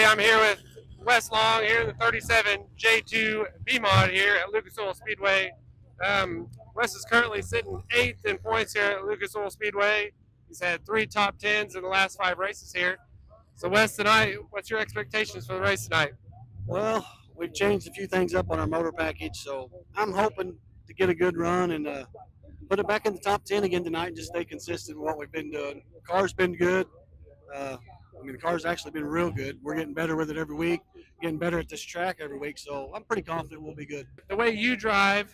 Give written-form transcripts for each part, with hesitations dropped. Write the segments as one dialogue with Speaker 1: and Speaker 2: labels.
Speaker 1: I'm here with Wes Long here in the 37 J2 B mod here at Lucas Oil Speedway. Wes is currently sitting 8th in points here at Lucas Oil Speedway. He's had 3 top 10s in the last 5 races here. So Wes, tonight, what's your expectations for the race tonight?
Speaker 2: Well, we've changed a few things up on our motor package, so I'm hoping to get a good run and put it back in the top 10 again tonight and just stay consistent with what we've been doing. The car's been good. The car's actually been real good. We're getting better with it every week, getting better at this track every week, so I'm pretty confident we'll be good.
Speaker 1: The way you drive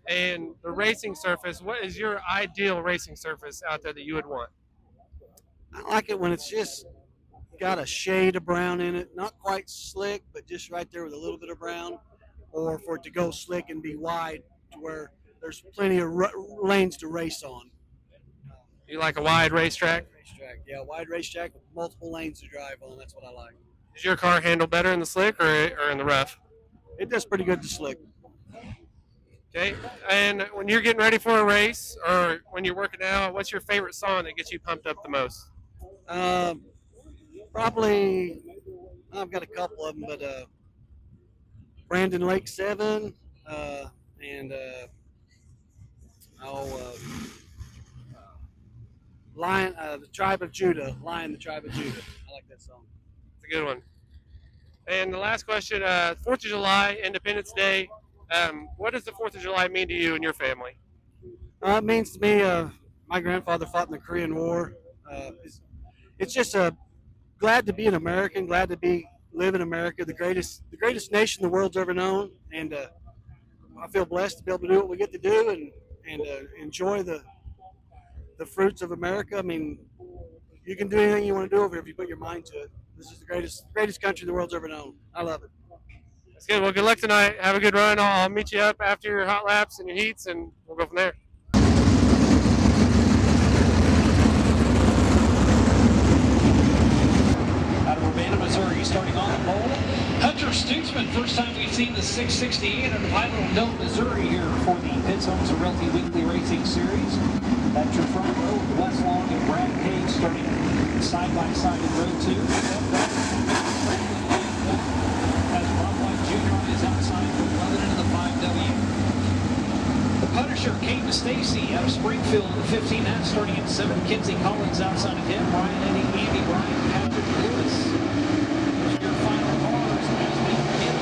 Speaker 1: and the racing surface, what is your ideal racing surface out there that you would want?
Speaker 2: I like it when it's just got a shade of brown in it, not quite slick, but just right there with a little bit of brown, or for it to go slick and be wide to where there's plenty of lanes to race on.
Speaker 1: You like a wide racetrack?
Speaker 2: Yeah, wide racetrack with multiple lanes to drive on. That's what I like.
Speaker 1: Does your car handle better in the slick or in the rough?
Speaker 2: It does pretty good to slick.
Speaker 1: Okay, and when you're getting ready for a race or when you're working out, what's your favorite song that gets you pumped up the most?
Speaker 2: Probably, I've got a couple of them, but Brandon Lake 7 and Lion, the Tribe of Judah, Lion, the Tribe of Judah. I like that song.
Speaker 1: It's a good one. And the last question, 4th of July, Independence Day. What does the 4th of July mean to you and your family?
Speaker 2: It means to me, my grandfather fought in the Korean War. It's just glad to be an American, glad to live in America, the greatest nation the world's ever known. And I feel blessed to be able to do what we get to do and enjoy the fruits of America. I mean, you can do anything you want to do over here if you put your mind to it. This is the greatest country the world's ever known. I love it.
Speaker 1: That's good. Well, good luck tonight. Have a good run. I'll meet you up after your hot laps and your heats, and we'll go from there.
Speaker 3: Out of Urbana, Missouri, starting on the pole, Hunter Stutzman. First time we've seen the 668 at Pilot Dome, Missouri here for the Pits Homes of Realty Weekly Racing Series. That's your front row, Wes Long and Brad Page starting side by side in row 2. As Robbe Jr. on his outside for 11 into the 5W. The Punisher came to Stacy out of Springfield in the 15. That's starting at 7. Kinsey Collins outside of him. Brian Eddie, Andy Bryan, Patrick Lewis. Those are your final cars as we begin.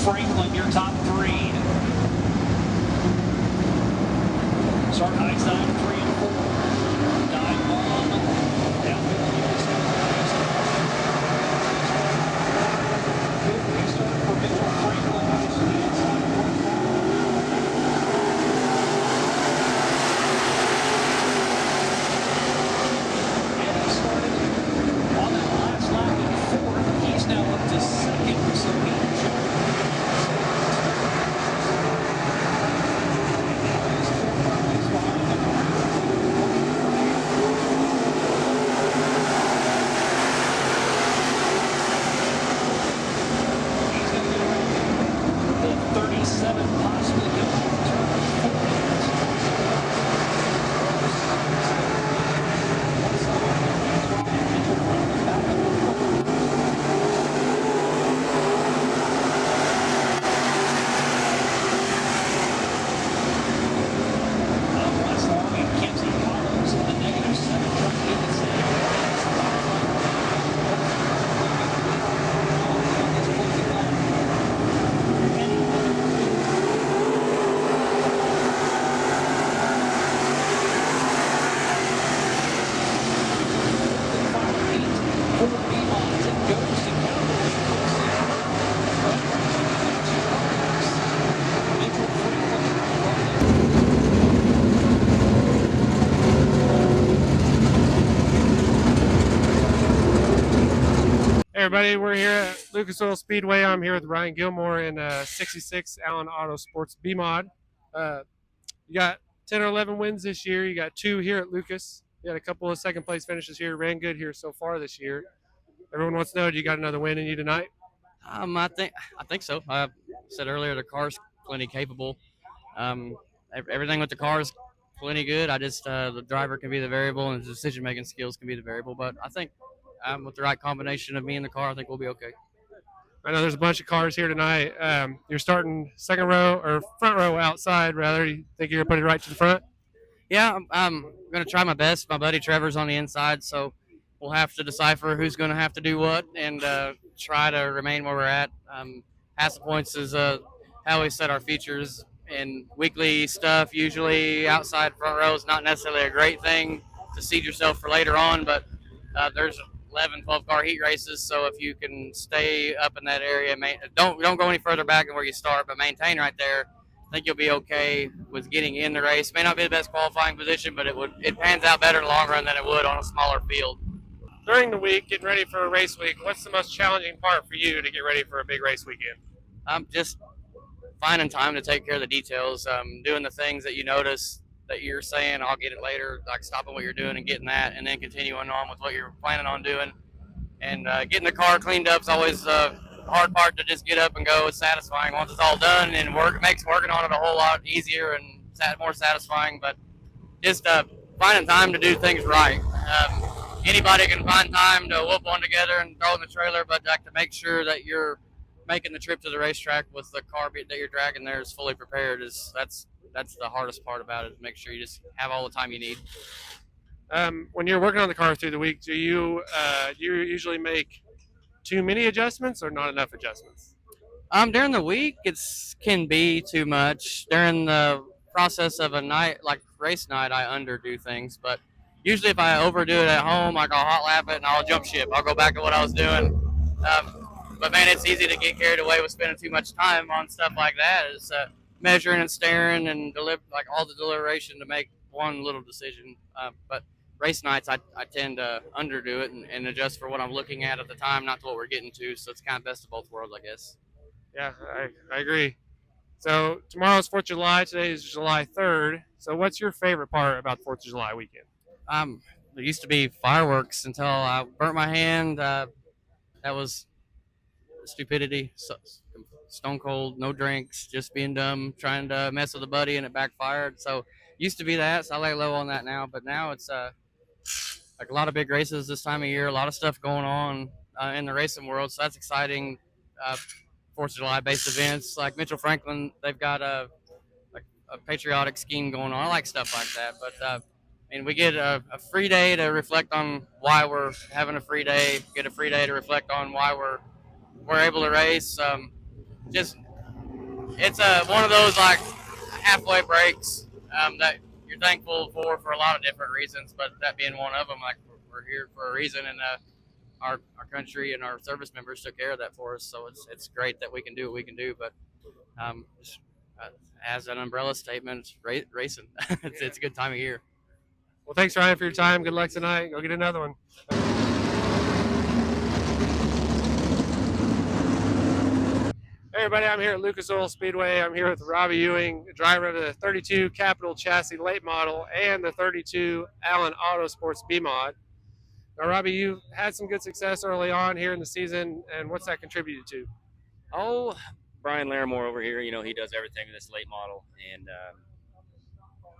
Speaker 3: Franklin, your top 3. Start high side 3 and 4. Dive bomb. Downhill,
Speaker 1: Hey everybody, we're here at Lucas Oil Speedway. I'm here with Ryan Gillmore in 66 Allen Auto Sports B Mod. You got 10 or 11 wins this year. You got 2 here at Lucas. You had a couple of second place finishes here. Ran good here so far this year. Everyone wants to know, do you got another win in you tonight?
Speaker 4: I think so. I said earlier the car's plenty capable. Everything with the car is plenty good. I just the driver can be the variable, and the decision making skills can be the variable. But I think with the right combination of me and the car, I think we'll be okay.
Speaker 1: I know there's a bunch of cars here tonight. You're starting second row or front row outside, rather. You think you're going to put it right to the front?
Speaker 4: Yeah, I'm going to try my best. My buddy Trevor's on the inside, so we'll have to decipher who's going to have to do what and try to remain where we're at. Hassle points is how we set our features and weekly stuff. Usually, outside front row is not necessarily a great thing to seed yourself for later on, but there's 11, 12 car heat races, so if you can stay up in that area, don't go any further back than where you start, but maintain right there. I think you'll be okay with getting in the race. May not be the best qualifying position, but it pans out better in the long run than it would on a smaller field.
Speaker 1: During the week, getting ready for a race week, what's the most challenging part for you to get ready for a big race weekend?
Speaker 4: Just finding time to take care of the details, doing the things that you notice that you're saying, I'll get it later, like stopping what you're doing and getting that, and then continuing on with what you're planning on doing. And getting the car cleaned up is always the hard part to just get up and go. It's satisfying once it's all done, and it makes working on it a whole lot easier and more satisfying. But just finding time to do things right. Anybody can find time to whoop one together and throw in the trailer, but like to make sure that you're making the trip to the racetrack with the car that you're dragging there is fully prepared. That's the hardest part about it. Make sure you just have all the time you need.
Speaker 1: When you're working on the car through the week, do you usually make too many adjustments or not enough adjustments?
Speaker 4: During the week, can be too much. During the process of a night, like race night, I underdo things. But usually, if I overdo it at home, like I'll hot lap it and I'll jump ship. I'll go back to what I was doing. But man, it's easy to get carried away with spending too much time on stuff like that. It's measuring and staring and like all the deliberation to make one little decision. But race nights, I tend to underdo it and adjust for what I'm looking at the time, not to what we're getting to. So it's kind of best of both worlds, I guess.
Speaker 1: Yeah, I agree. So tomorrow's 4th of July. Today is July 3rd. So what's your favorite part about 4th of July weekend?
Speaker 4: There used to be fireworks until I burnt my hand. That was stupidity. Stone cold, no drinks, just being dumb, trying to mess with a buddy, and it backfired. So used to be that, so I lay low on that now. But now it's like a lot of big races this time of year, a lot of stuff going on in the racing world. So that's exciting. 4th of July based events like Mitchell Franklin, they've got a patriotic scheme going on. I like stuff like that. But we get a free day to reflect on why we're having a free day. Get a free day to reflect on why we're able to race. Just it's one of those like halfway breaks that you're thankful for a lot of different reasons, but that being one of them. Like we're here for a reason, and our country and our service members took care of that for us. So it's great that we can do what we can do. But as an umbrella statement, racing, it's a good time of year.
Speaker 1: Well, thanks Ryan for your time. Good luck tonight. Go get another one. Hey everybody, I'm here at Lucas Oil Speedway. I'm here with Robbe Ewing, driver of the 32 Capital Chassis late model and the 32 Allen Auto Sports B Mod. Now, Robbe, you had some good success early on here in the season, and what's that contributed to?
Speaker 5: Oh, Brian Larimore over here, he does everything in this late model, and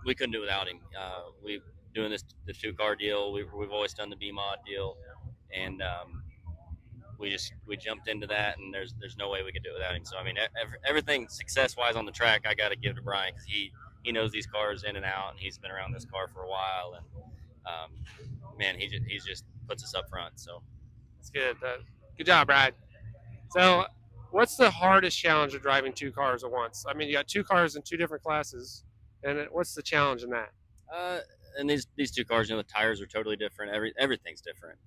Speaker 5: we couldn't do it without him. We've doing the 2-car deal. We've always done the B mod deal, and we jumped into that, and there's no way we could do it without him. So everything success wise on the track, I got to give to Brian, because he knows these cars in and out, and he's been around this car for a while, and man, he just puts us up front. So
Speaker 1: that's good. Good job, Brad. So, what's the hardest challenge of driving 2 cars at once? You got 2 cars in 2 different classes, and what's the challenge in that?
Speaker 5: And these 2 cars, the tires are totally different. Everything's different.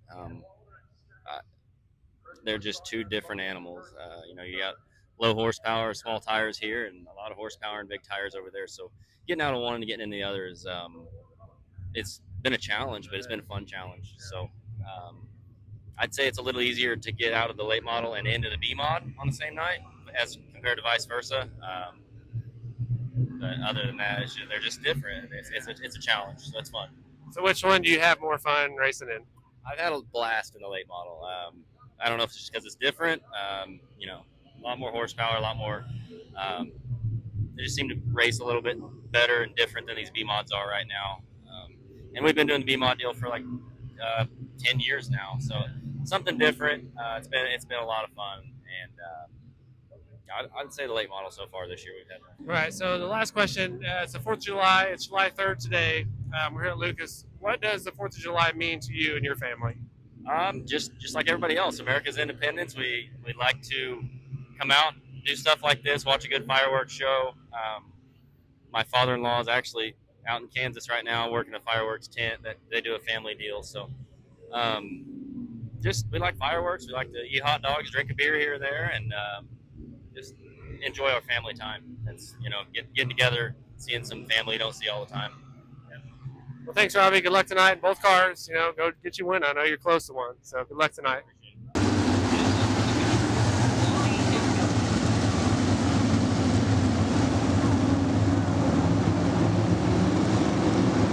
Speaker 5: They're just 2 different animals. You got low horsepower, small tires here, and a lot of horsepower and big tires over there. So getting out of one and getting into the other is it's been a challenge, but it's been a fun challenge. So I'd say it's a little easier to get out of the late model and into the B mod on the same night as compared to vice versa. But other than that, they're just different. It's a challenge, so it's fun.
Speaker 1: So which one do you have more fun racing in?
Speaker 5: I've had a blast in the late model. I don't know if it's just because it's different. A lot more horsepower, a lot more. They just seem to race a little bit better and different than these B mods are right now. And we've been doing the B mod deal for like 10 years now, so something different. It's been a lot of fun, and I'd say the late model so far this year we've had.
Speaker 1: All right. So the last question: it's the 4th of July. It's July 3rd today. We're here at Lucas. What does the 4th of July mean to you and your family?
Speaker 5: Just like everybody else, America's independence. We like to come out, do stuff like this, watch a good fireworks show. My father-in-law is actually out in Kansas right now working a fireworks tent that they do a family deal. So we like fireworks. We like to eat hot dogs, drink a beer here and there, and just enjoy our family time. It's getting together, seeing some family you don't see all the time.
Speaker 1: Well, thanks, Robbie. Good luck tonight in both cars. Go get you win. I know you're close to one, so good luck tonight.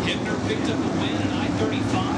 Speaker 3: Hittner picked up a win at I-35.